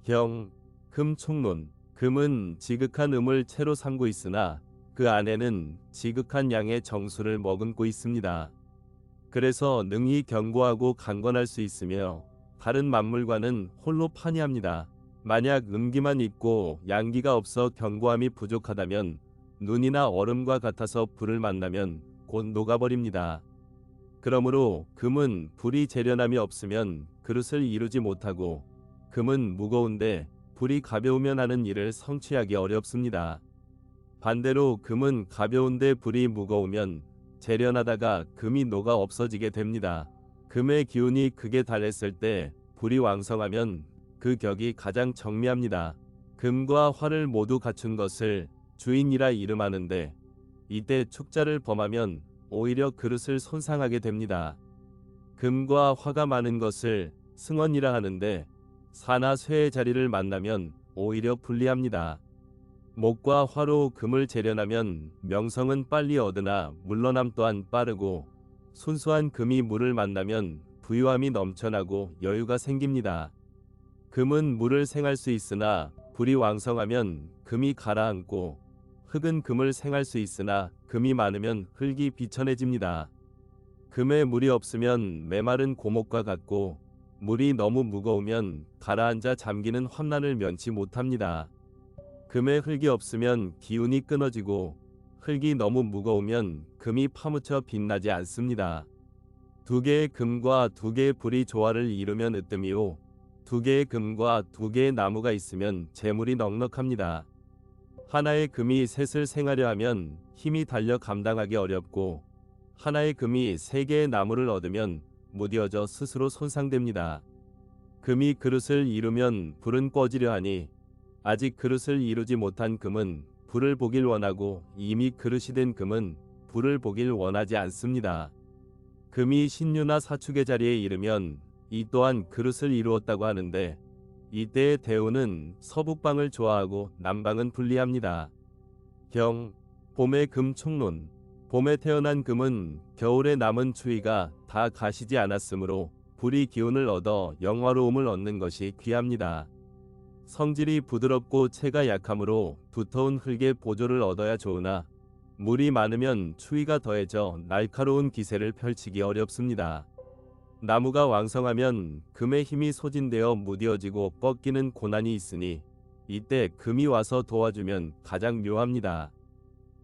경, 금 총론. 금은 지극한 음을 채로 삼고 있으나 그 안에는 지극한 양의 정수를 머금고 있습니다. 그래서 능히 견고하고 강건할 수 있으며 다른 만물과는 홀로 판이합니다. 만약 음기만 있고 양기가 없어 견고함이 부족하다면 눈이나 얼음과 같아서 불을 만나면 곧 녹아버립니다. 그러므로 금은 불이 재련함이 없으면 그릇을 이루지 못하고, 금은 무거운데 불이 가벼우면 하는 일을 성취하기 어렵습니다. 반대로 금은 가벼운데 불이 무거우면 재련하다가 금이 녹아 없어지게 됩니다. 금의 기운이 극에 달했을 때 불이 왕성하면 그 격이 가장 정미합니다. 금과 화를 모두 갖춘 것을 주인이라 이름하는데, 이때 축자를 범하면 오히려 그릇을 손상하게 됩니다. 금과 화가 많은 것을 승원이라 하는데, 사나 쇠의 자리를 만나면 오히려 불리합니다. 목과 화로 금을 재련하면 명성은 빨리 얻으나 물러남 또한 빠르고, 순수한 금이 물을 만나면 부유함이 넘쳐나고 여유가 생깁니다. 금은 물을 생할 수 있으나 불이 왕성하면 금이 가라앉고, 흙은 금을 생할 수 있으나 금이 많으면 흙이 비천해집니다. 금에 물이 없으면 메마른 고목과 같고, 물이 너무 무거우면 가라앉아 잠기는 환난을 면치 못합니다. 금에 흙이 없으면 기운이 끊어지고, 흙이 너무 무거우면 금이 파묻혀 빛나지 않습니다. 두 개의 금과 두 개의 불이 조화를 이루면 으뜸이요, 두 개의 금과 두 개의 나무가 있으면 재물이 넉넉합니다. 하나의 금이 셋을 생하려 하면 힘이 달려 감당하기 어렵고, 하나의 금이 세 개의 나무를 얻으면 무뎌져 스스로 손상됩니다. 금이 그릇을 이루면 불은 꺼지려 하니, 아직 그릇을 이루지 못한 금은 불을 보길 원하고, 이미 그릇이 된 금은 불을 보길 원하지 않습니다. 금이 신유나 사축의 자리에 이르면 이 또한 그릇을 이루었다고 하는데, 이때의 대우는 서북방을 좋아하고 남방은 불리합니다. 경, 봄의 금 총론. 봄에 태어난 금은 겨울에 남은 추위가 다 가시지 않았으므로 불이 기운을 얻어 영화로움을 얻는 것이 귀합니다. 성질이 부드럽고 체가 약하므로 두터운 흙의 보조를 얻어야 좋으나, 물이 많으면 추위가 더해져 날카로운 기세를 펼치기 어렵습니다. 나무가 왕성하면 금의 힘이 소진되어 무뎌지고 꺾이는 고난이 있으니, 이때 금이 와서 도와주면 가장 묘합니다.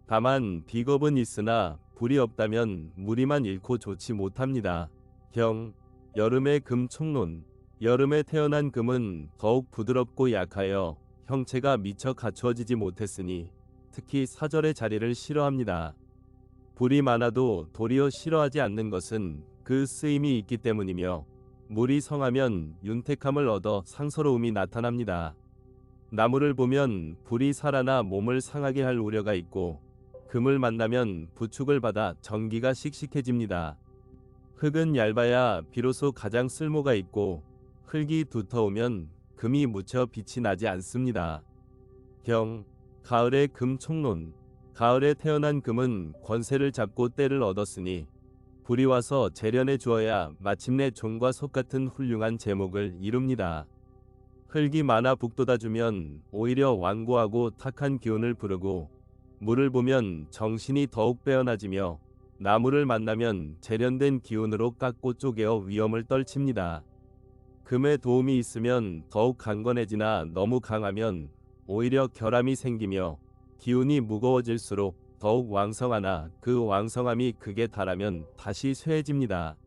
다만 비겁은 있으나 불이 없다면 무리만 잃고 좋지 못합니다. 경, 여름의 금 총론. 여름에 태어난 금은 더욱 부드럽고 약하여 형체가 미처 갖추어지지 못했으니 특히 사절의 자리를 싫어합니다. 불이 많아도 도리어 싫어하지 않는 것은 그 쓰임이 있기 때문이며, 물이 성하면 윤택함을 얻어 상서로움이 나타납니다. 나무를 보면 불이 살아나 몸을 상하게 할 우려가 있고, 금을 만나면 부축을 받아 전기가 씩씩해집니다. 흙은 얇아야 비로소 가장 쓸모가 있고, 흙이 두터우면 금이 무쳐 빛이 나지 않습니다. 경, 가을의 금 총론. 가을에 태어난 금은 권세를 잡고 때를 얻었으니, 불이 와서 재련해 주어야 마침내 종과 속 같은 훌륭한 제목을 이룹니다. 흙이 많아 북돋아주면 오히려 완고하고 탁한 기운을 부르고, 물을 보면 정신이 더욱 빼어나지며, 나무를 만나면 재련된 기운으로 깎고 쪼개어 위험을 떨칩니다. 금의 도움이 있으면 더욱 강건해지나 너무 강하면 오히려 결함이 생기며, 기운이 무거워질수록 더욱 왕성하나 그 왕성함이 극에 달하면 다시 쇠해집니다.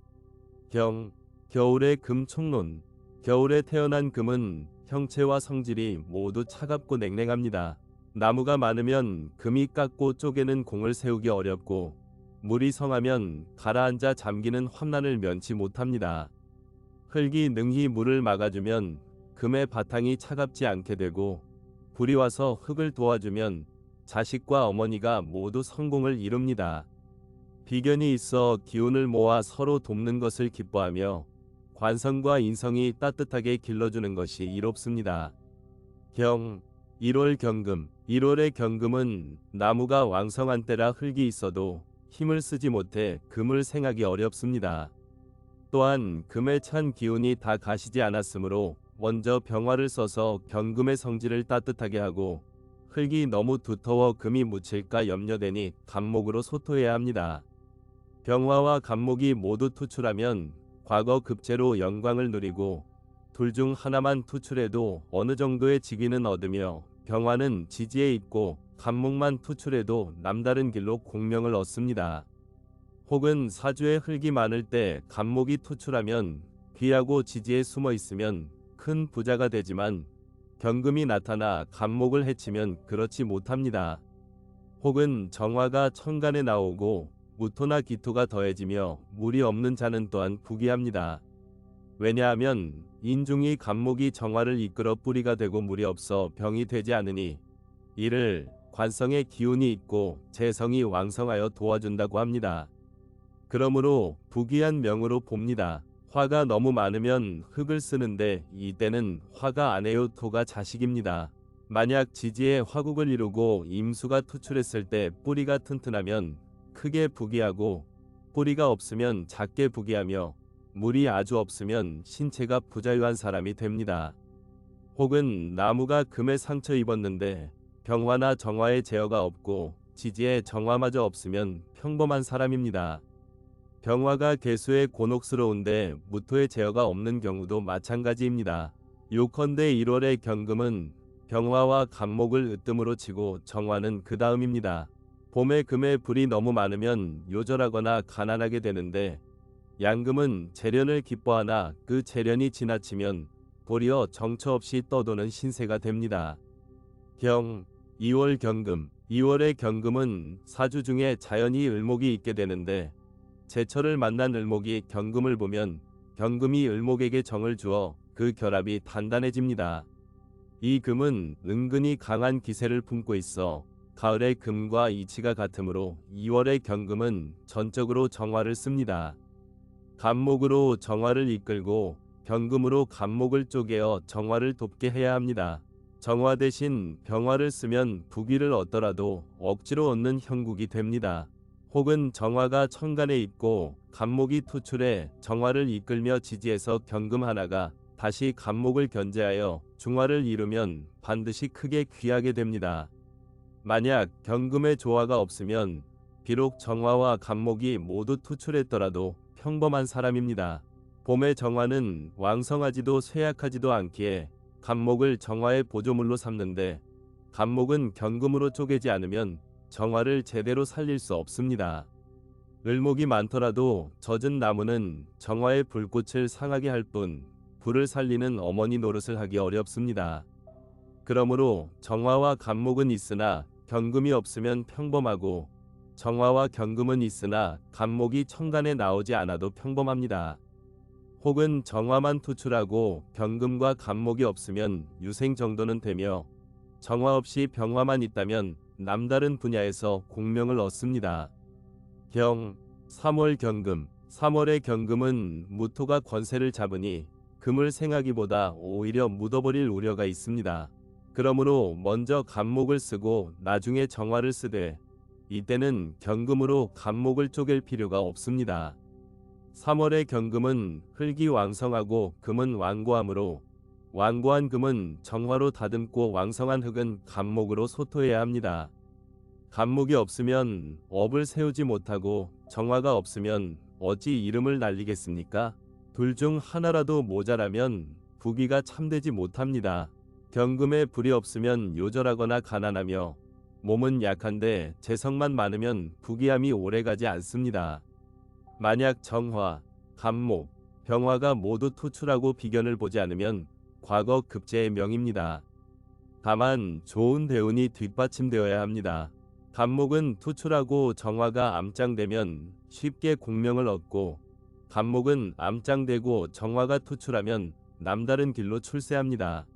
경, 겨울의 금 총론. 겨울에 태어난 금은 형체와 성질이 모두 차갑고 냉랭합니다. 나무가 많으면 금이 깎고 쪼개는 공을 세우기 어렵고, 물이 성하면 가라앉아 잠기는 환난을 면치 못합니다. 흙이 능히 물을 막아주면 금의 바탕이 차갑지 않게 되고, 불이 와서 흙을 도와주면 자식과 어머니가 모두 성공을 이룹니다. 비견이 있어 기운을 모아 서로 돕는 것을 기뻐하며, 관성과 인성이 따뜻하게 길러주는 것이 이롭습니다. 경, 1월 경금. 1월의 경금은 나무가 왕성한 때라 흙이 있어도 힘을 쓰지 못해 금을 생하기 어렵습니다. 또한 금에 찬 기운이 다 가시지 않았으므로 먼저 병화를 써서 경금의 성질을 따뜻하게 하고 흙이 너무 두터워 금이 묻힐까 염려되니 간목으로 소토해야 합니다. 병화와 간목이 모두 투출하면 과거 급제로 영광을 누리고 둘 중 하나만 투출해도 어느 정도의 직위는 얻으며 병화는 지지에 있고 간목만 투출해도 남다른 길로 공명을 얻습니다. 혹은 사주에 흙이 많을 때 간목이 투출하면 귀하고 지지에 숨어 있으면 큰 부자가 되지만 경금이 나타나 간목을 해치면 그렇지 못합니다. 혹은 정화가 천간에 나오고 무토나 기토가 더해지며 물이 없는 자는 또한 부귀합니다. 왜냐하면 인중이 간목이 정화를 이끌어 뿌리가 되고 물이 없어 병이 되지 않으니 이를 관성의 기운이 있고 재성이 왕성하여 도와준다고 합니다. 그러므로 부귀한 명으로 봅니다. 화가 너무 많으면 흙을 쓰는데 이때는 화가 아내요 토가 자식입니다. 만약 지지에 화국을 이루고 임수가 투출했을 때 뿌리가 튼튼하면 크게 부귀하고 뿌리가 없으면 작게 부귀하며 물이 아주 없으면 신체가 부자유한 사람이 됩니다. 혹은 나무가 금에 상처 입었는데 병화나 정화에 제어가 없고 지지에 정화마저 없으면 평범한 사람입니다. 병화가 개수에 곤혹스러운데 무토의 제어가 없는 경우도 마찬가지입니다. 요컨대 1월의 경금은 병화와 간목을 으뜸으로 치고 정화는 그 다음입니다. 봄에 금에 불이 너무 많으면 요절하거나 가난하게 되는데 양금은 재련을 기뻐하나 그 재련이 지나치면 도리어 정처 없이 떠도는 신세가 됩니다. 경 2월 경금 2월의 경금은 사주 중에 자연히 을목이 있게 되는데 제철을 만난 을목이 경금을 보면 경금이 을목에게 정을 주어 그 결합이 단단해집니다. 이 금은 은근히 강한 기세를 품고 있어 가을의 금과 이치가 같으므로 2월의 경금은 전적으로 정화를 씁니다. 간목으로 정화를 이끌고 경금으로 간목을 쪼개어 정화를 돕게 해야 합니다. 정화 대신 병화를 쓰면 부귀를 얻더라도 억지로 얻는 형국이 됩니다. 혹은 정화가 천간에 있고 간목이 투출해 정화를 이끌며 지지해서 경금 하나가 다시 간목을 견제하여 중화를 이루면 반드시 크게 귀하게 됩니다. 만약 경금의 조화가 없으면 비록 정화와 간목이 모두 투출했더라도 평범한 사람입니다. 봄의 정화는 왕성하지도 쇠약하지도 않기에 간목을 정화의 보조물로 삼는데 간목은 경금으로 쪼개지 않으면 정화를 제대로 살릴 수 없습니다. 을목이 많더라도 젖은 나무는 정화의 불꽃을 상하게 할 뿐 불을 살리는 어머니 노릇을 하기 어렵습니다. 그러므로 정화와 간목은 있으나 경금이 없으면 평범하고 정화와 경금은 있으나 간목이 천간에 나오지 않아도 평범합니다. 혹은 정화만 투출하고 경금과 간목이 없으면 유생 정도는 되며 정화 없이 병화만 있다면 남다른 분야에서 공명을 얻습니다. 경 3월 경금 3월의 경금은 무토가 권세를 잡으니 금을 생하기보다 오히려 묻어버릴 우려가 있습니다. 그러므로 먼저 간목을 쓰고 나중에 정화를 쓰되 이때는 경금으로 간목을 쪼갤 필요가 없습니다. 3월의 경금은 흙이 왕성하고 금은 완고하므로 완고한 금은 정화로 다듬고 왕성한 흙은 간목으로 소토해야 합니다. 간목이 없으면 업을 세우지 못하고 정화가 없으면 어찌 이름을 날리겠습니까? 둘 중 하나라도 모자라면 부귀가 참되지 못합니다. 경금에 불이 없으면 요절하거나 가난하며 몸은 약한데 재성만 많으면 부귀함이 오래가지 않습니다. 만약 정화, 간목, 병화가 모두 투출하고 비견을 보지 않으면 과거 급제의 명입니다. 다만 좋은 대운이 뒷받침되어야 합니다. 간목은 투출하고 정화가 암장되면 쉽게 공명을 얻고 간목은 암장되고 정화가 투출하면 남다른 길로 출세합니다.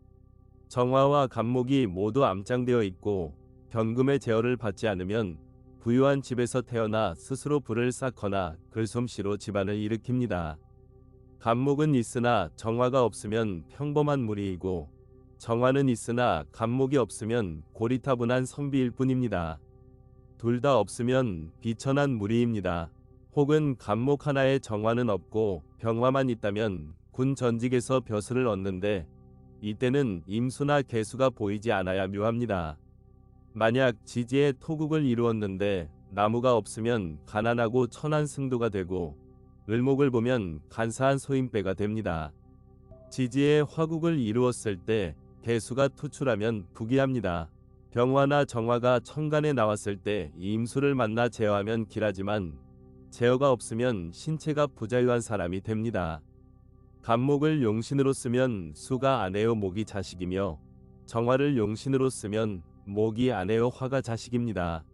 정화와 간목이 모두 암장되어 있고 경금의 제어를 받지 않으면 부유한 집에서 태어나 스스로 불을 쌓거나 글솜씨로 집안을 일으킵니다. 간목은 있으나 정화가 없으면 평범한 무리이고 정화는 있으나 간목이 없으면 고리타분한 성비일 뿐입니다. 둘 다 없으면 비천한 무리입니다. 혹은 간목 하나에 정화는 없고 병화만 있다면 군 전직에서 벼슬을 얻는데 이때는 임수나 개수가 보이지 않아야 묘합니다. 만약 지지에 토국을 이루었는데 나무가 없으면 가난하고 천한 승도가 되고, 을목을 보면 간사한 소인배가 됩니다. 지지에 화국을 이루었을 때 개수가 투출하면 부귀합니다. 병화나 정화가 천간에 나왔을 때 임수를 만나 제어하면 길하지만, 제어가 없으면 신체가 부자유한 사람이 됩니다. 간목을 용신으로 쓰면 수가 아내요 목이 자식이며, 정화를 용신으로 쓰면 목이 아내요 화가 자식입니다.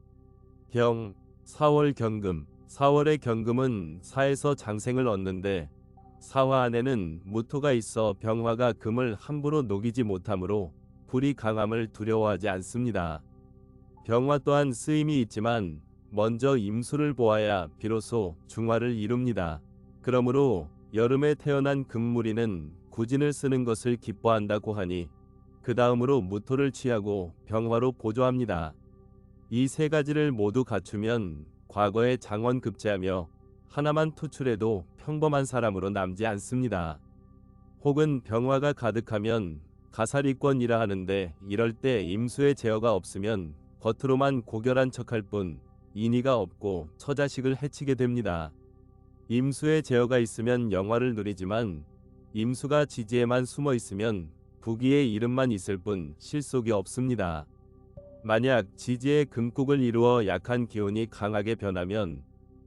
경, 4월 경금. 4월의 경금은 사에서 장생을 얻는데, 사화 안에는 무토가 있어 병화가 금을 함부로 녹이지 못하므로 불이 강함을 두려워하지 않습니다. 병화 또한 쓰임이 있지만 먼저 임수를 보아야 비로소 중화를 이룹니다. 그러므로 여름에 태어난 금무리는 구진을 쓰는 것을 기뻐한다고 하니, 그 다음으로 무토를 취하고 병화로 보조합니다. 이 세 가지를 모두 갖추면 과거에 장원급제하며 하나만 투출해도 평범한 사람으로 남지 않습니다. 혹은 병화가 가득하면 가사리권이라 하는데, 이럴 때 임수의 제어가 없으면 겉으로만 고결한 척할 뿐 인의가 없고 처자식을 해치게 됩니다. 임수의 제어가 있으면 영화를 누리지만, 임수가 지지에만 숨어 있으면 부귀의 이름만 있을 뿐 실속이 없습니다. 만약 지지에 금국을 이루어 약한 기운이 강하게 변하면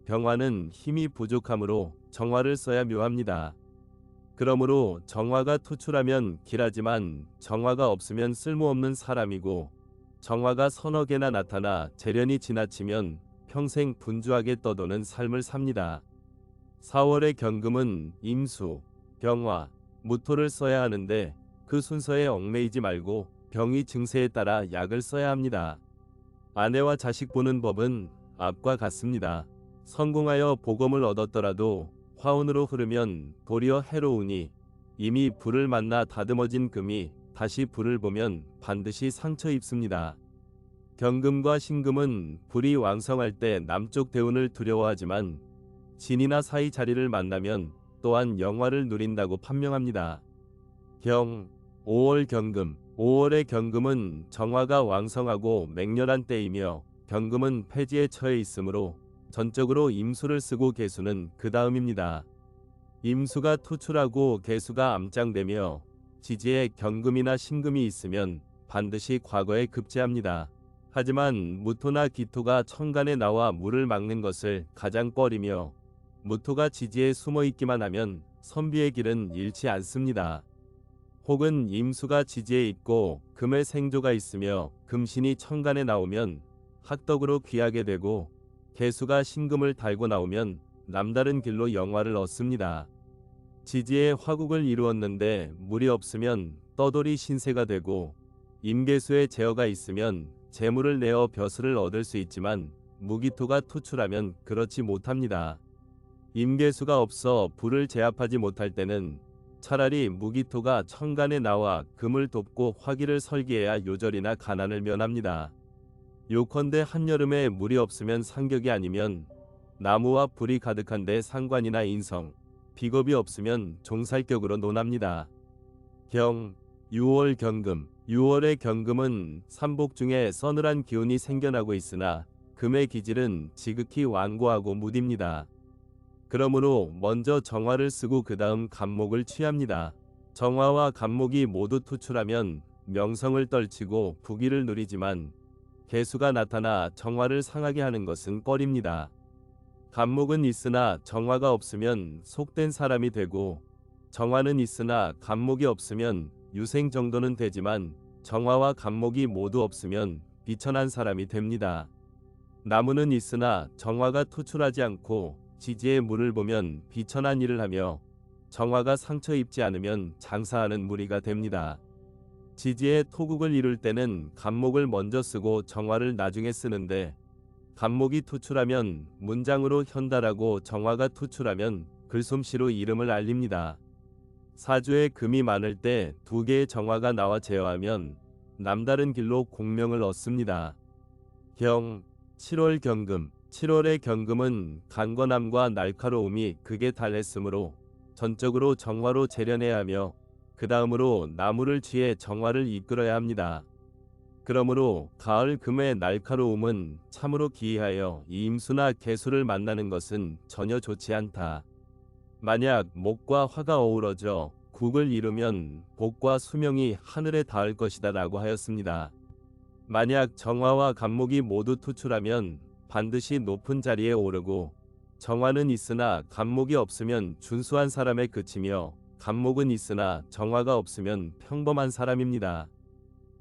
병화는 힘이 부족하므로 정화를 써야 묘합니다. 그러므로 정화가 투출하면 길하지만 정화가 없으면 쓸모없는 사람이고, 정화가 서너 개나 나타나 재련이 지나치면 평생 분주하게 떠도는 삶을 삽니다. 4월의 경금은 임수, 병화, 무토를 써야 하는데, 그 순서에 얽매이지 말고 병의 증세에 따라 약을 써야 합니다. 아내와 자식 보는 법은 앞과 같습니다. 성공하여 복음을 얻었더라도 화운으로 흐르면 도리어 해로우니, 이미 불을 만나 다듬어진 금이 다시 불을 보면 반드시 상처 입습니다. 경금과 신금은 불이 왕성할 때 남쪽 대운을 두려워하지만, 진이나 사이 자리를 만나면 또한 영화를 누린다고 판명합니다. 경, 5월 경금. 5월의 경금은 정화가 왕성하고 맹렬한 때이며, 경금은 폐지에 처해 있으므로 전적으로 임수를 쓰고 개수는 그 다음입니다. 임수가 투출하고 개수가 암장되며 지지에 경금이나 신금이 있으면 반드시 과거에 급제합니다. 하지만 무토나 기토가 천간에 나와 물을 막는 것을 가장 꺼리며, 무토가 지지에 숨어 있기만 하면 선비의 길은 잃지 않습니다. 혹은 임수가 지지에 있고 금의 생조가 있으며 금신이 천간에 나오면 학덕으로 귀하게 되고, 개수가 신금을 달고 나오면 남다른 길로 영화를 얻습니다. 지지에 화국을 이루었는데 물이 없으면 떠돌이 신세가 되고, 임계수의 제어가 있으면 재물을 내어 벼슬을 얻을 수 있지만, 무기토가 투출하면 그렇지 못합니다. 임계수가 없어 불을 제압하지 못할 때는 차라리 무기토가 천간에 나와 금을 돕고 화기를 설계해야 요절이나 가난을 면합니다. 요컨대 한여름에 물이 없으면 상격이 아니면 나무와 불이 가득한데 상관이나 인성, 비겁이 없으면 종살격으로 논합니다. 경, 6월 경금. 6월의 경금은 삼복 중에 서늘한 기운이 생겨나고 있으나 금의 기질은 지극히 완고하고 무딥니다. 그러므로 먼저 정화를 쓰고 그 다음 간목을 취합니다. 정화와 간목이 모두 투출하면 명성을 떨치고 부귀를 누리지만, 개수가 나타나 정화를 상하게 하는 것은 뻘입니다. 간목은 있으나 정화가 없으면 속된 사람이 되고, 정화는 있으나 간목이 없으면 유생 정도는 되지만, 정화와 간목이 모두 없으면 비천한 사람이 됩니다. 나무는 있으나 정화가 투출하지 않고 지지에 물을 보면 비천한 일을 하며, 정화가 상처 입지 않으면 장사하는 무리가 됩니다. 지지에 토국을 이룰 때는 간목을 먼저 쓰고 정화를 나중에 쓰는데, 간목이 투출하면 문장으로 현달하고 정화가 투출하면 글솜씨로 이름을 알립니다. 사주에 금이 많을 때 두 개의 정화가 나와 제어하면 남다른 길로 공명을 얻습니다. 경, 7월 경금. 7월의 경금은 강건함과 날카로움이 극에 달했으므로 전적으로 정화로 재련해야 하며, 그 다음으로 나무를 취해 정화를 이끌어야 합니다. 그러므로 가을 금의 날카로움은 참으로 기이하여 임수나 개수를 만나는 것은 전혀 좋지 않다. 만약 목과 화가 어우러져 국을 이루면 복과 수명이 하늘에 닿을 것이다 라고 하였습니다. 만약 정화와 간목이 모두 투출하면 반드시 높은 자리에 오르고, 정화는 있으나 간목이 없으면 준수한 사람에 그치며, 간목은 있으나 정화가 없으면 평범한 사람입니다.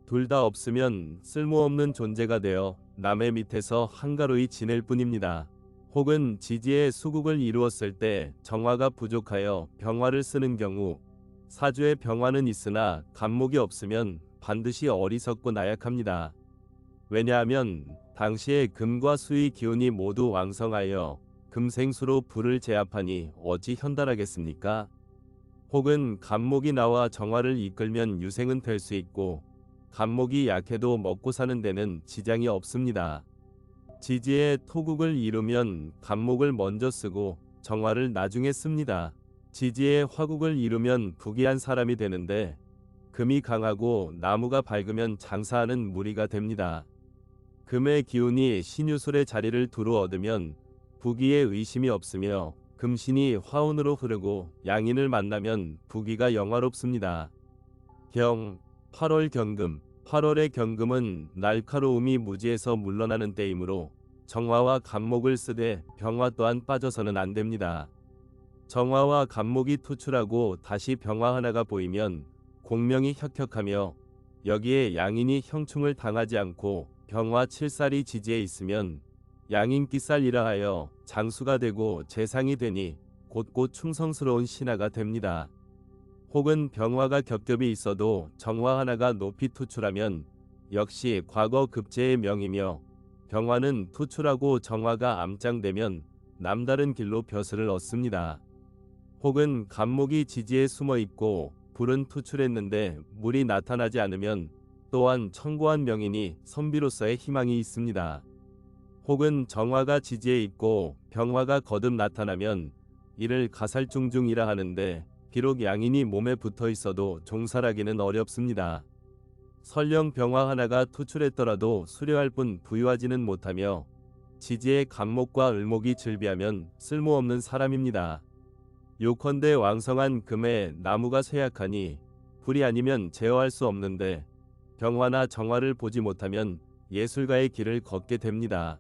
둘 다 없으면 쓸모없는 존재가 되어 남의 밑에서 한가로이 지낼 뿐입니다. 혹은 지지의 수국을 이루었을 때 정화가 부족하여 병화를 쓰는 경우, 사주에 병화는 있으나 간목이 없으면 반드시 어리석고 나약합니다. 왜냐하면 당시에 금과 수의 기운이 모두 왕성하여 금생수로 불을 제압하니 어찌 현달하겠습니까? 혹은 간목이 나와 정화를 이끌면 유생은 될 수 있고, 간목이 약해도 먹고 사는 데는 지장이 없습니다. 지지의 토국을 이루면 간목을 먼저 쓰고 정화를 나중에 씁니다. 지지의 화국을 이루면 부귀한 사람이 되는데, 금이 강하고 나무가 밝으면 장사하는 무리가 됩니다. 금의 기운이 신유술의 자리를 두루 얻으면 부귀에 의심이 없으며, 금신이 화운으로 흐르고 양인을 만나면 부귀가 영화롭습니다. 경 8월 경금. 8월의 경금은 날카로움이 무지에서 물러나는 때이므로 정화와 간목을 쓰되 병화 또한 빠져서는 안 됩니다. 정화와 간목이 투출하고 다시 병화 하나가 보이면 공명이 혁혁하며, 여기에 양인이 형충을 당하지 않고 병화 7살이 지지에 있으면 양인기살이라 하여 장수가 되고 재상이 되니 곧곧 충성스러운 신하가 됩니다. 혹은 병화가 겹겹이 있어도 정화 하나가 높이 투출하면 역시 과거 급제의 명이며, 병화는 투출하고 정화가 암장되면 남다른 길로 벼슬을 얻습니다. 혹은 간목이 지지에 숨어 있고 불은 투출했는데 물이 나타나지 않으면 또한 천고한 명이니 선비로서의 희망이 있습니다. 혹은 정화가 지지에 있고 병화가 거듭 나타나면 이를 가살중중이라 하는데, 비록 양인이 몸에 붙어 있어도 종살하기는 어렵습니다. 설령 병화 하나가 투출했더라도 수려할 뿐 부유하지는 못하며, 지지의 간목과 을목이 즐비하면 쓸모없는 사람입니다. 요컨대 왕성한 금에 나무가 쇠약하니 불이 아니면 제어할 수 없는데, 병화나 정화를 보지 못하면 예술가의 길을 걷게 됩니다.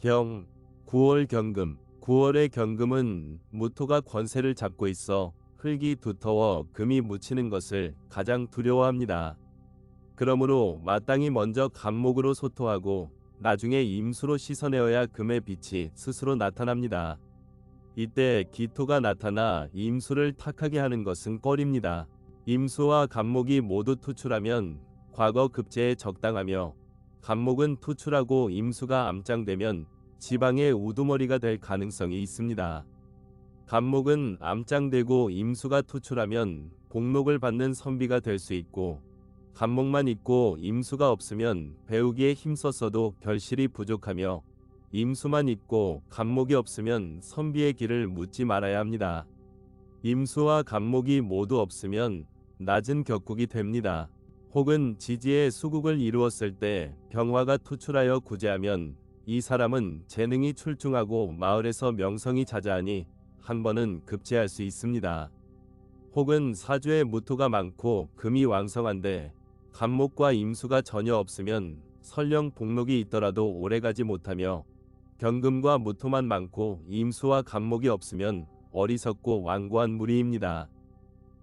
경 9월 경금. 9월의 경금은 무토가 권세를 잡고 있어 흙이 두터워 금이 묻히는 것을 가장 두려워합니다. 그러므로 마땅히 먼저 간목으로 소토하고 나중에 임수로 씻어내어야 금의 빛이 스스로 나타납니다. 이때 기토가 나타나 임수를 탁하게 하는 것은 꼴입니다. 임수와 간목이 모두 투출하면 과거 급제에 적당하며, 간목은 투출하고 임수가 암장되면 지방의 우두머리가 될 가능성이 있습니다. 간목은 암장되고 임수가 투출하면 복록을 받는 선비가 될 수 있고, 간목만 있고 임수가 없으면 배우기에 힘썼어도 결실이 부족하며, 임수만 있고 간목이 없으면 선비의 길을 묻지 말아야 합니다. 임수와 간목이 모두 없으면 낮은 격국이 됩니다. 혹은 지지의 수국을 이루었을 때 병화가 투출하여 구제하면 이 사람은 재능이 출중하고 마을에서 명성이 자자하니 한 번은 급제할 수 있습니다. 혹은 사주에 무토가 많고 금이 왕성한데 간목과 임수가 전혀 없으면 설령 복록이 있더라도 오래가지 못하며, 경금과 무토만 많고 임수와 간목이 없으면 어리석고 완고한 무리입니다.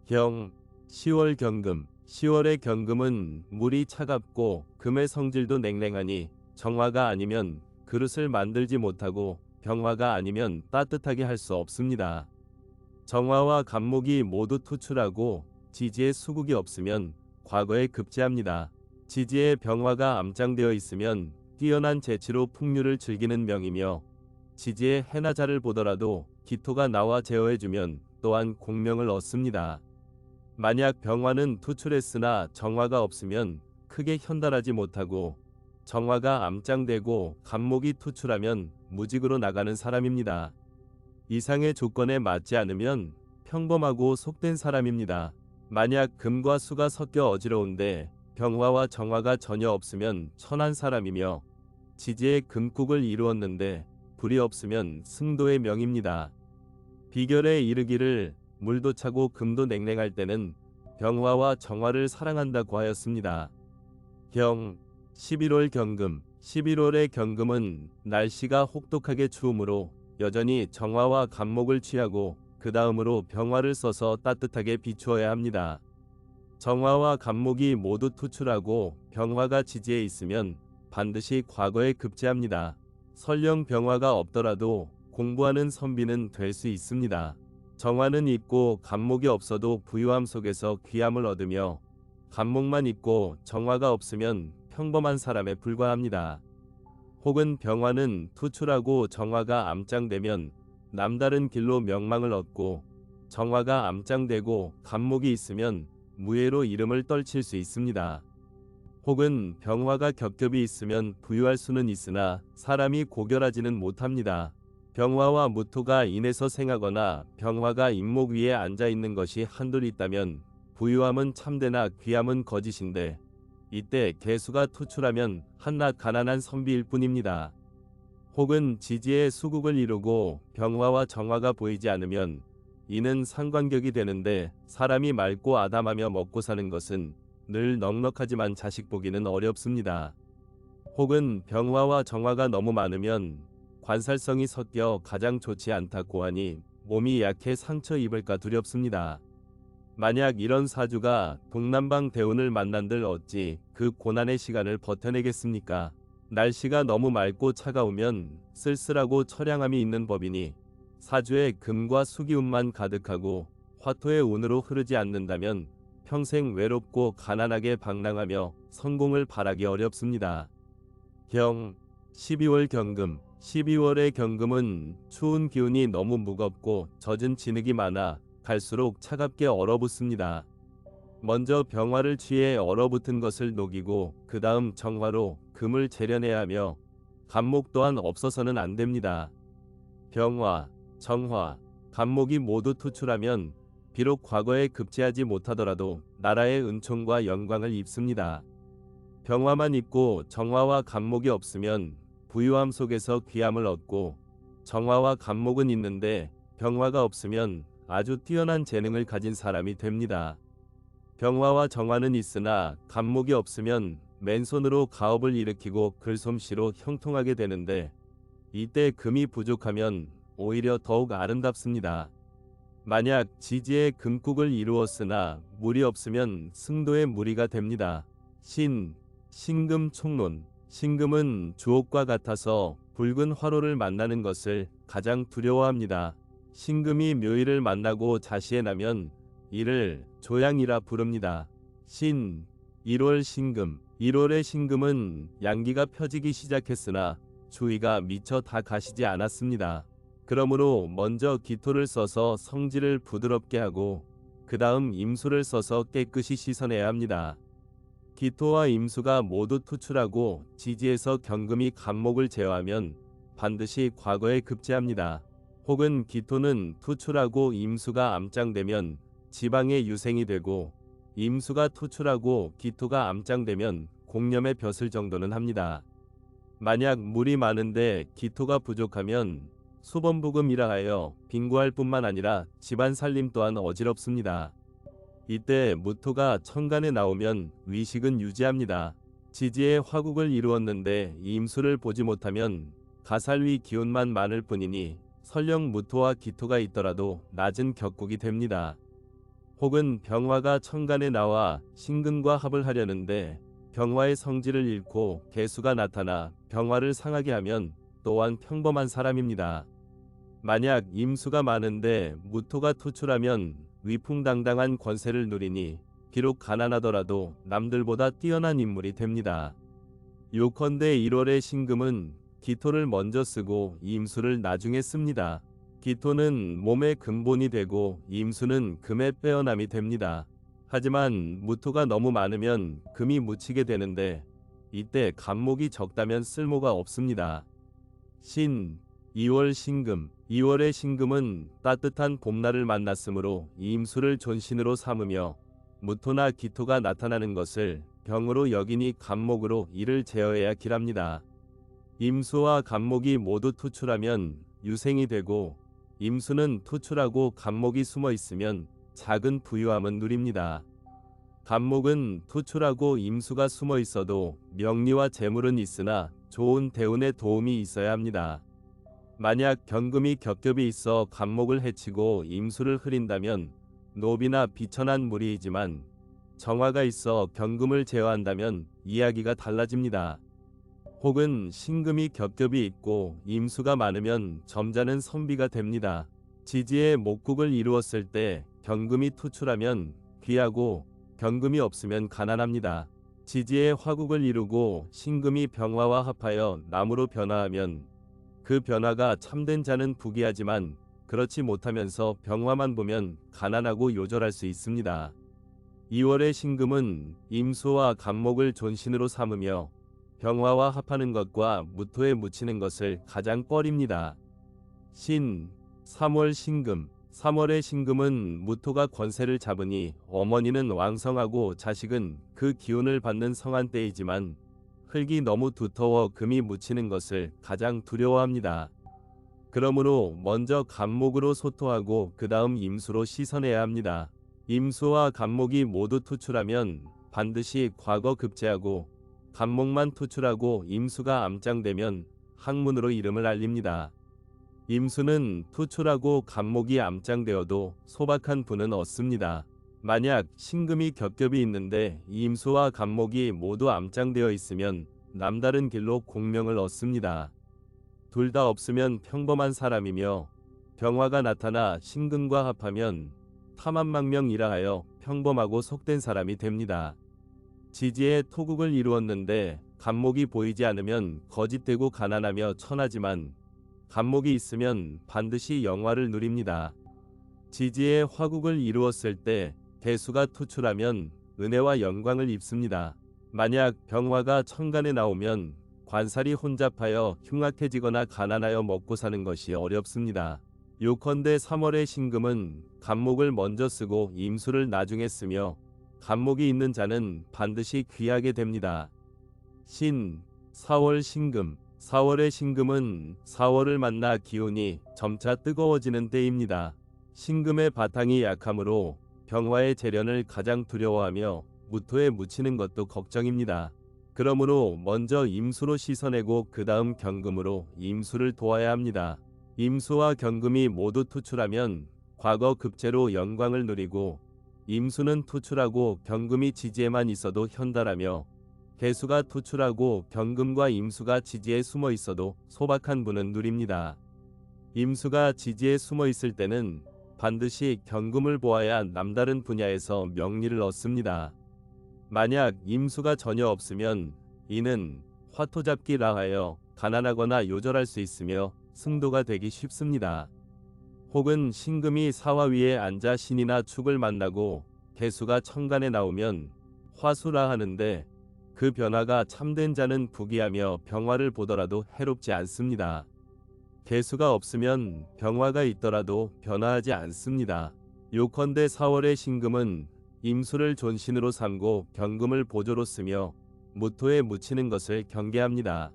경 10월 경금. 10월의 경금은 물이 차갑고 금의 성질도 냉랭하니 정화가 아니면 그릇을 만들지 못하고 병화가 아니면 따뜻하게 할 수 없습니다. 정화와 간목이 모두 투출하고 지지의 수국이 없으면 과거에 급제합니다. 지지의 병화가 암장되어 있으면 뛰어난 재치로 풍류를 즐기는 명이며, 지지의 해나 자를 보더라도 기토가 나와 제어해주면 또한 공명을 얻습니다. 만약 병화는 투출했으나 정화가 없으면 크게 현달하지 못하고, 정화가 암장되고 간목이 투출하면 무직으로 나가는 사람입니다. 이상의 조건에 맞지 않으면 평범하고 속된 사람입니다. 만약 금과 수가 섞여 어지러운데 병화와 정화가 전혀 없으면 천한 사람이며 지지에 금국을 이루었는데 불이 없으면 승도의 명입니다. 비결에 이르기를 물도 차고 금도 냉랭할 때는 병화와 정화를 사랑한다고 하였습니다. 경 11월 경금 11월의 경금은 날씨가 혹독하게 추우므로 여전히 정화와 간목을 취하고 그 다음으로 병화를 써서 따뜻하게 비추어야 합니다. 정화와 간목이 모두 투출하고 병화가 지지에 있으면 반드시 과거에 급제합니다. 설령 병화가 없더라도 공부하는 선비는 될 수 있습니다. 정화는 있고 간목이 없어도 부유함 속에서 귀함을 얻으며 간목만 있고 정화가 없으면 평범한 사람에 불과합니다. 혹은 병화는 투출하고 정화가 암장되면 남다른 길로 명망을 얻고 정화가 암장되고 간목이 있으면 무예로 이름을 떨칠 수 있습니다. 혹은 병화가 겹겹이 있으면 부유할 수는 있으나 사람이 고결하지는 못합니다. 병화와 무토가 인에서 생하거나 병화가 임목 위에 앉아 있는 것이 한둘 있다면 부유함은 참되나 귀함은 거짓인데 이때 개수가 투출하면 한낱 가난한 선비일 뿐입니다. 혹은 지지에 수국을 이루고 병화와 정화가 보이지 않으면 이는 상관격이 되는데 사람이 맑고 아담하며 먹고 사는 것은 늘 넉넉하지만 자식 보기는 어렵습니다. 혹은 병화와 정화가 너무 많으면 관살성이 섞여 가장 좋지 않다고 하니 몸이 약해 상처 입을까 두렵습니다. 만약 이런 사주가 동남방 대운을 만난들 어찌 그 고난의 시간을 버텨내겠습니까? 날씨가 너무 맑고 차가우면 쓸쓸하고 처량함이 있는 법이니 사주에 금과 수기운만 가득하고 화토의 운으로 흐르지 않는다면 평생 외롭고 가난하게 방랑하며 성공을 바라기 어렵습니다. 경 12월 경금 12월의 경금은 추운 기운이 너무 무겁고 젖은 진흙이 많아 갈수록 차갑게 얼어붙습니다. 먼저 병화를 취해 얼어붙은 것을 녹이고 그 다음 정화로 금을 재련해야 하며 간목 또한 없어서는 안 됩니다. 병화, 정화, 간목이 모두 투출하면 비록 과거에 급제하지 못하더라도 나라의 은총과 영광을 입습니다. 병화만 있고 정화와 간목이 없으면 부유함 속에서 귀함을 얻고 정화와 간목은 있는데 병화가 없으면 아주 뛰어난 재능을 가진 사람이 됩니다. 병화와 정화는 있으나 간목이 없으면 맨손으로 가업을 일으키고 글솜씨로 형통하게 되는데 이때 금이 부족하면 오히려 더욱 아름답습니다. 만약 지지에 금국을 이루었으나 물이 없으면 승도의 무리가 됩니다. 신금 총론 신금은 주옥과 같아서 붉은 화로를 만나는 것을 가장 두려워합니다. 신금이 묘일을 만나고 자시에 나면 이를 조양이라 부릅니다. 1월 신금 1월의 신금은 양기가 펴지기 시작했으나 주위가 미처 다 가시지 않았습니다. 그러므로 먼저 기토를 써서 성질을 부드럽게 하고 그 다음 임수를 써서 깨끗이 씻어내야 합니다. 기토와 임수가 모두 투출하고 지지에서 경금이 간목을 제어하면 반드시 과거에 급제합니다. 혹은 기토는 투출하고 임수가 암장되면 지방의 유생이 되고 임수가 투출하고 기토가 암장되면 공념의 벼슬 정도는 합니다. 만약 물이 많은데 기토가 부족하면 수범부금이라 하여 빈구할 뿐만 아니라 집안 살림 또한 어지럽습니다. 이때 무토가 천간에 나오면 위식은 유지합니다. 지지에 화국을 이루었는데 임수를 보지 못하면 가살위 기운만 많을 뿐이니 설령 무토와 기토가 있더라도 낮은 격국이 됩니다. 혹은 병화가 천간에 나와 신금과 합을 하려는데 병화의 성질을 잃고 개수가 나타나 병화를 상하게 하면 또한 평범한 사람입니다. 만약 임수가 많은데 무토가 투출하면 위풍당당한 권세를 누리니 비록 가난하더라도 남들보다 뛰어난 인물이 됩니다. 요컨대 1월의 신금은 기토를 먼저 쓰고 임수를 나중에 씁니다. 기토는 몸의 근본이 되고 임수는 금의 빼어남이 됩니다. 하지만 무토가 너무 많으면 금이 묻히게 되는데 이때 간목이 적다면 쓸모가 없습니다. 2월 신금 2월의 신금은 따뜻한 봄날을 만났으므로 임수를 존신으로 삼으며 무토나 기토가 나타나는 것을 병으로 여기니 간목으로 이를 제어해야 기랍니다. 임수와 간목이 모두 투출하면 유생이 되고, 임수는 투출하고 간목이 숨어 있으면 작은 부유함은 누립니다. 간목은 투출하고 임수가 숨어 있어도 명리와 재물은 있으나 좋은 대운의 도움이 있어야 합니다. 만약 경금이 겹겹이 있어 간목을 해치고 임수를 흐린다면 노비나 비천한 무리이지만, 정화가 있어 경금을 제어한다면 이야기가 달라집니다. 혹은 신금이 겹겹이 있고 임수가 많으면 점잖은 선비가 됩니다. 지지의 목국을 이루었을 때 경금이 투출하면 귀하고, 경금이 없으면 가난합니다. 지지의 화국을 이루고 신금이 병화와 합하여 나무로 변화하면 그 변화가 참된 자는 부귀하지만, 그렇지 못하면서 병화만 보면 가난하고 요절할 수 있습니다. 2월의 신금은 임수와 간목을 존신으로 삼으며 병화와 합하는 것과 무토에 묻히는 것을 가장 꺼립니다. 3월 신금. 3월의 신금은 무토가 권세를 잡으니 어머니는 왕성하고 자식은 그 기운을 받는 성한 때이지만, 흙이 너무 두터워 금이 묻히는 것을 가장 두려워합니다. 그러므로 먼저 간목으로 소토하고 그 다음 임수로 씻어내야 합니다. 임수와 간목이 모두 투출하면 반드시 과거 급제하고, 간목만 투출하고 임수가 암장되면 학문으로 이름을 알립니다. 임수는 투출하고 간목이 암장되어도 소박한 분은 없습니다. 만약 신금이 겹겹이 있는데 임수와 간목이 모두 암장되어 있으면 남다른 길로 공명을 얻습니다. 둘 다 없으면 평범한 사람이며, 병화가 나타나 신금과 합하면 탐한망명이라 하여 평범하고 속된 사람이 됩니다. 지지의 토국을 이루었는데 간목이 보이지 않으면 거짓되고 가난하며 천하지만, 간목이 있으면 반드시 영화를 누립니다. 지지의 화국을 이루었을 때 개수가 투출하면 은혜와 영광을 입습니다. 만약 병화가 천간에 나오면 관살이 혼잡하여 흉악해지거나 가난하여 먹고 사는 것이 어렵습니다. 요컨대 3월의 신금은 간목을 먼저 쓰고 임수를 나중에 쓰며, 간목이 있는 자는 반드시 귀하게 됩니다. 4월 신금. 4월의 신금은 4월을 만나 기운이 점차 뜨거워지는 때입니다. 신금의 바탕이 약하므로 병화의 재련을 가장 두려워하며 무토에 묻히는 것도 걱정입니다. 그러므로 먼저 임수로 씻어내고 그 다음 경금으로 임수를 도와야 합니다. 임수와 경금이 모두 투출하면 과거 급제로 영광을 누리고, 임수는 투출하고 경금이 지지에만 있어도 현달하며, 개수가 투출하고 경금과 임수가 지지에 숨어 있어도 소박한 분은 누립니다. 임수가 지지에 숨어 있을 때는 반드시 경금을 보아야 남다른 분야에서 명리를 얻습니다. 만약 임수가 전혀 없으면 이는 화토잡기라 하여 가난하거나 요절할 수 있으며 승도가 되기 쉽습니다. 혹은 신금이 사화 위에 앉아 신이나 축을 만나고 개수가 천간에 나오면 화수라 하는데, 그 변화가 참된 자는 부귀하며 병화를 보더라도 해롭지 않습니다. 개수가 없으면 병화가 있더라도 변화하지 않습니다. 요컨대 4월의 신금은 임수를 존신으로 삼고 경금을 보조로 쓰며 무토에 묻히는 것을 경계합니다.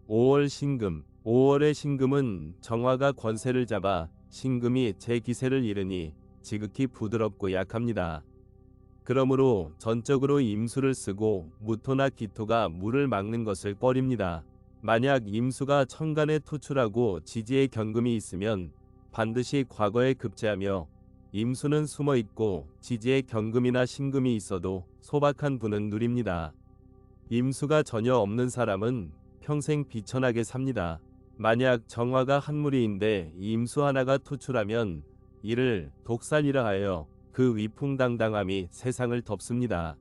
5월 신금. 5월의 신금은 정화가 권세를 잡아 신금이 제 기세를 잃으니 지극히 부드럽고 약합니다. 그러므로 전적으로 임수를 쓰고 무토나 기토가 물을 막는 것을 꺼립니다. 만약 임수가 천간에 투출하고 지지에 경금이 있으면 반드시 과거에 급제하며, 임수는 숨어 있고 지지에 경금이나 신금이 있어도 소박한 분은 누립니다. 임수가 전혀 없는 사람은 평생 비천하게 삽니다. 만약 정화가 한 무리인데 임수 하나가 투출하면 이를 독살이라 하여 그 위풍당당함이 세상을 덮습니다.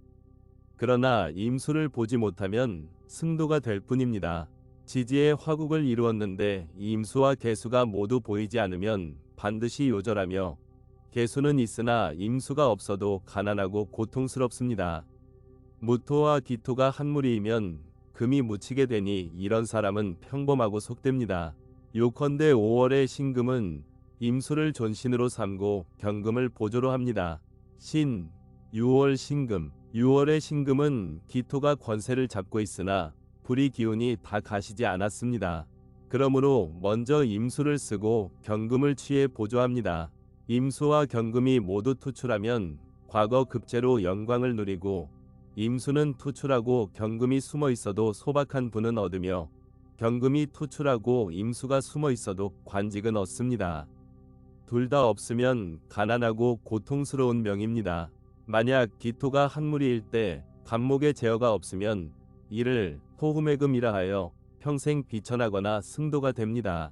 그러나 임수를 보지 못하면 승도가 될 뿐입니다. 지지의 화국을 이루었는데 임수와 개수가 모두 보이지 않으면 반드시 요절하며, 개수는 있으나 임수가 없어도 가난하고 고통스럽습니다. 무토와 기토가 한 무리이면 금이 묻히게 되니 이런 사람은 평범하고 속됩니다. 요컨대 5월의 신금은 임수를 존신으로 삼고 경금을 보조로 합니다. 신, 6월 신금. 6월의 신금은 기토가 권세를 잡고 있으나 불의 기운이 다 가시지 않았습니다. 그러므로 먼저 임수를 쓰고 경금을 취해 보조합니다. 임수와 경금이 모두 투출하면 과거 급제로 영광을 누리고, 임수는 투출하고 경금이 숨어 있어도 소박한 분은 얻으며, 경금이 투출하고 임수가 숨어 있어도 관직은 얻습니다. 둘 다 없으면 가난하고 고통스러운 명입니다. 만약 기토가 한무리일 때 간목의 제어가 없으면 이를 토후매금이라 하여 평생 비천하거나 승도가 됩니다.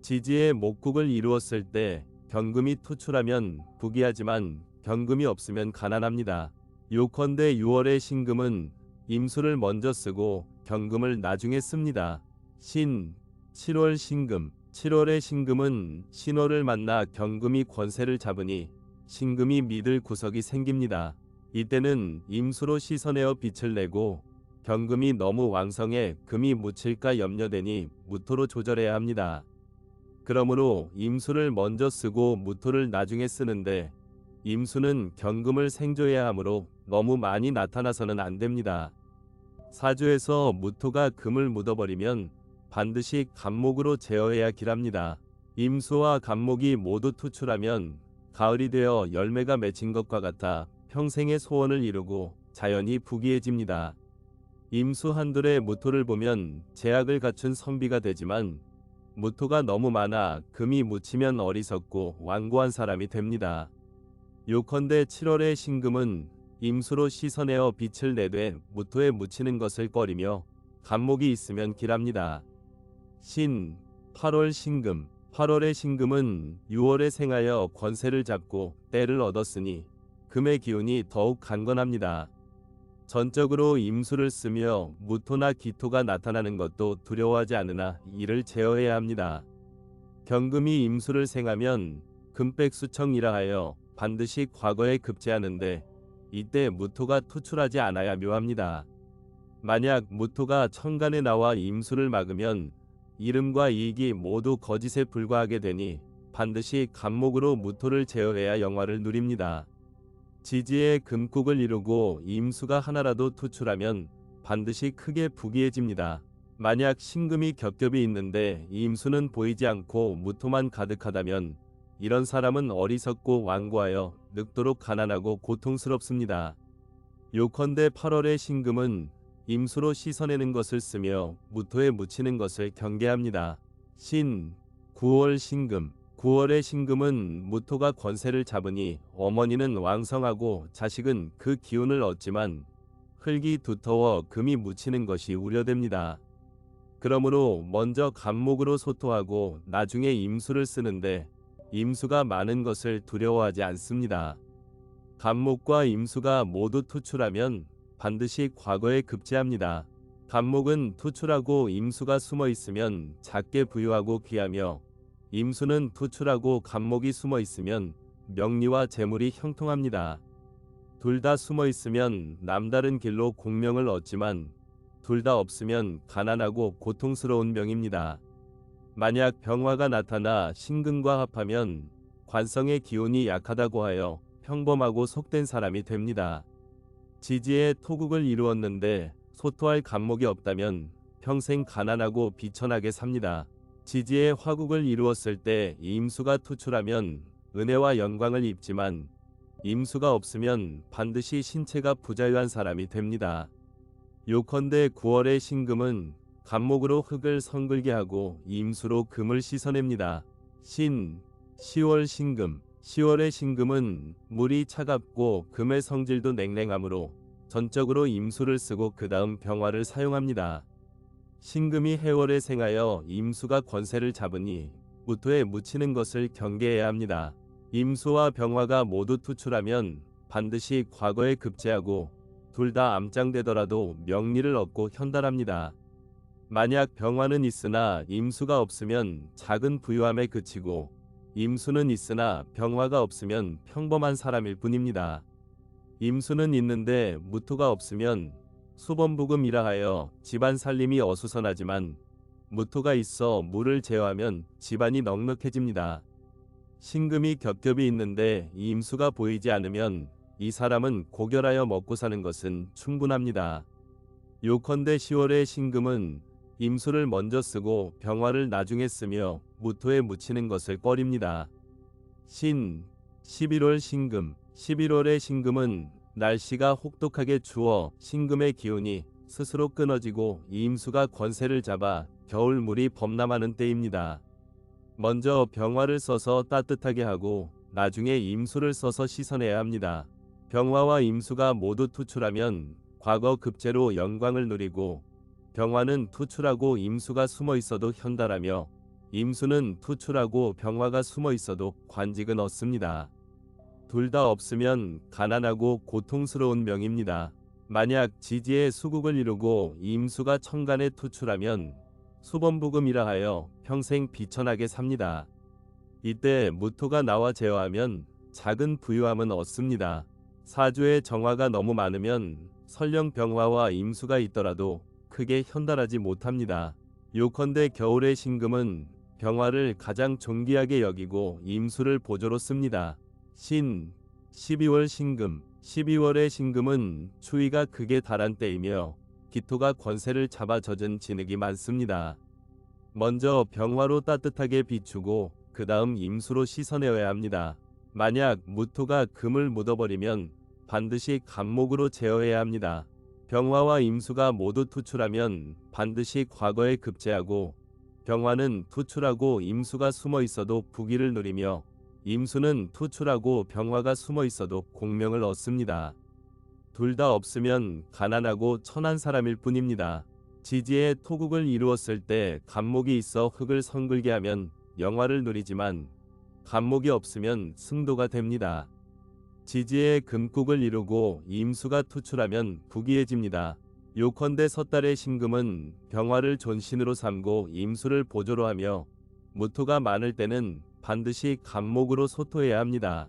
지지의 목국을 이루었을 때 경금이 투출하면 부귀하지만 경금이 없으면 가난합니다. 요컨대 6월의 신금은 임수를 먼저 쓰고 경금을 나중에 씁니다. 신, 7월 신금. 7월의 신금은 신월을 만나 경금이 권세를 잡으니 신금이 믿을 구석이 생깁니다. 이때는 임수로 씻어내어 빛을 내고, 경금이 너무 왕성해 금이 묻힐까 염려되니 무토로 조절해야 합니다. 그러므로 임수를 먼저 쓰고 무토를 나중에 쓰는데, 임수는 경금을 생조해야 하므로 너무 많이 나타나서는 안 됩니다. 사주에서 무토가 금을 묻어버리면 반드시 간목으로 제어해야 길합니다. 임수와 간목이 모두 투출하면 가을이 되어 열매가 맺힌 것과 같아 평생의 소원을 이루고 자연이 부귀해집니다. 임수 한둘의 무토를 보면 제약을 갖춘 선비가 되지만, 무토가 너무 많아 금이 묻히면 어리석고 완고한 사람이 됩니다. 요컨대 7월의 신금은 임수로 씻어내어 빛을 내되 무토에 묻히는 것을 꺼리며 간목이 있으면 길합니다. 신, 8월 신금. 8월의 신금은 6월에 생하여 권세를 잡고 때를 얻었으니 금의 기운이 더욱 강건합니다. 전적으로 임수를 쓰며 무토나 기토가 나타나는 것도 두려워하지 않으나 이를 제어해야 합니다. 경금이 임수를 생하면 금백수청이라 하여 반드시 과거에 급제하는데, 이때 무토가 투출하지 않아야 묘합니다. 만약 무토가 천간에 나와 임수를 막으면 이름과 이익이 모두 거짓에 불과하게 되니 반드시 간목으로 무토를 제어해야 영화를 누립니다. 지지의 금국을 이루고 임수가 하나라도 투출하면 반드시 크게 부귀해집니다. 만약 신금이 겹겹이 있는데 임수는 보이지 않고 무토만 가득하다면 이런 사람은 어리석고 완고하여 늙도록 가난하고 고통스럽습니다. 요컨대 8월의 신금은 임수로 씻어내는 것을 쓰며 무토에 묻히는 것을 경계합니다. 신, 9월 신금. 9월의 신금은 무토가 권세를 잡으니 어머니는 왕성하고 자식은 그 기운을 얻지만 흙이 두터워 금이 묻히는 것이 우려됩니다. 그러므로 먼저 간목으로 소토하고 나중에 임수를 쓰는데, 임수가 많은 것을 두려워하지 않습니다. 간목과 임수가 모두 투출하면 반드시 과거에 급제합니다. 간목은 투출하고 임수가 숨어 있으면 작게 부유하고 귀하며, 임수는 투출하고 간목이 숨어 있으면 명리와 재물이 형통합니다. 둘 다 숨어 있으면 남다른 길로 공명을 얻지만, 둘 다 없으면 가난하고 고통스러운 명입니다. 만약 병화가 나타나 신금과 합하면 관성의 기운이 약하다고 하여 평범하고 속된 사람이 됩니다. 지지의 토국을 이루었는데 소토할 간목이 없다면 평생 가난하고 비천하게 삽니다. 지지의 화국을 이루었을 때 임수가 투출하면 은혜와 영광을 입지만, 임수가 없으면 반드시 신체가 부자유한 사람이 됩니다. 요컨대 9월의 신금은 간목으로 흙을 성글게 하고 임수로 금을 씻어냅니다. 신, 10월 신금. 10월의 신금은 물이 차갑고 금의 성질도 냉랭하므로 전적으로 임수를 쓰고 그 다음 병화를 사용합니다. 신금이 해월에 생하여 임수가 권세를 잡으니 무토에 묻히는 것을 경계해야 합니다. 임수와 병화가 모두 투출하면 반드시 과거에 급제하고 둘 다 암장되더라도 명리를 얻고 현달합니다. 만약 병화는 있으나 임수가 없으면 작은 부유함에 그치고, 임수는 있으나 병화가 없으면 평범한 사람일 뿐입니다. 임수는 있는데 무토가 없으면 수범부금이라 하여 집안 살림이 어수선하지만, 무토가 있어 물을 제어하면 집안이 넉넉해집니다. 신금이 겹겹이 있는데 임수가 보이지 않으면 이 사람은 고결하여 먹고 사는 것은 충분합니다. 요컨대 10월의 신금은 임수를 먼저 쓰고 병화를 나중에 쓰며 무토에 묻히는 것을 꺼립니다. 11월 신금. 11월의 신금은 날씨가 혹독하게 추워 신금의 기운이 스스로 끊어지고 임수가 권세를 잡아 겨울물이 범람하는 때입니다. 먼저 병화를 써서 따뜻하게 하고 나중에 임수를 써서 씻어내야 합니다. 병화와 임수가 모두 투출하면 과거 급제로 영광을 누리고, 병화는 투출하고 임수가 숨어 있어도 현달하며 임수는 투출하고 병화가 숨어 있어도 관직은 얻습니다. 둘 다 없으면 가난하고 고통스러운 명입니다. 만약 지지의 수국을 이루고 임수가 천간에 투출하면 수범부금이라 하여 평생 비천하게 삽니다. 이때 무토가 나와 제어하면 작은 부유함은 얻습니다. 사주에 정화가 너무 많으면 설령 병화와 임수가 있더라도 크게 현달하지 못합니다. 요컨대 겨울의 신금은 병화를 가장 존귀하게 여기고 임수를 보조로 씁니다. 12월 신금. 12월의 신금은 추위가 극에 달한 때이며 기토가 권세를 잡아 젖은 진흙이 많습니다. 먼저 병화로 따뜻하게 비추고 그 다음 임수로 씻어내어야 합니다. 만약 무토가 금을 묻어버리면 반드시 간목으로 제어해야 합니다. 병화와 임수가 모두 투출하면 반드시 과거에 급제하고, 병화는 투출하고 임수가 숨어 있어도 부귀를 누리며 임수는 투출하고 병화가 숨어 있어도 공명을 얻습니다. 둘 다 없으면 가난하고 천한 사람일 뿐입니다. 지지에 토국을 이루었을 때 간목이 있어 흙을 성글게 하면 영화를 누리지만 간목이 없으면 승도가 됩니다. 지지에 금국을 이루고 임수가 투출하면 부귀해집니다. 요컨대 섣달의 신금은 병화를 존신으로 삼고 임수를 보조로 하며 무토가 많을 때는 반드시 간목으로 소토해야 합니다.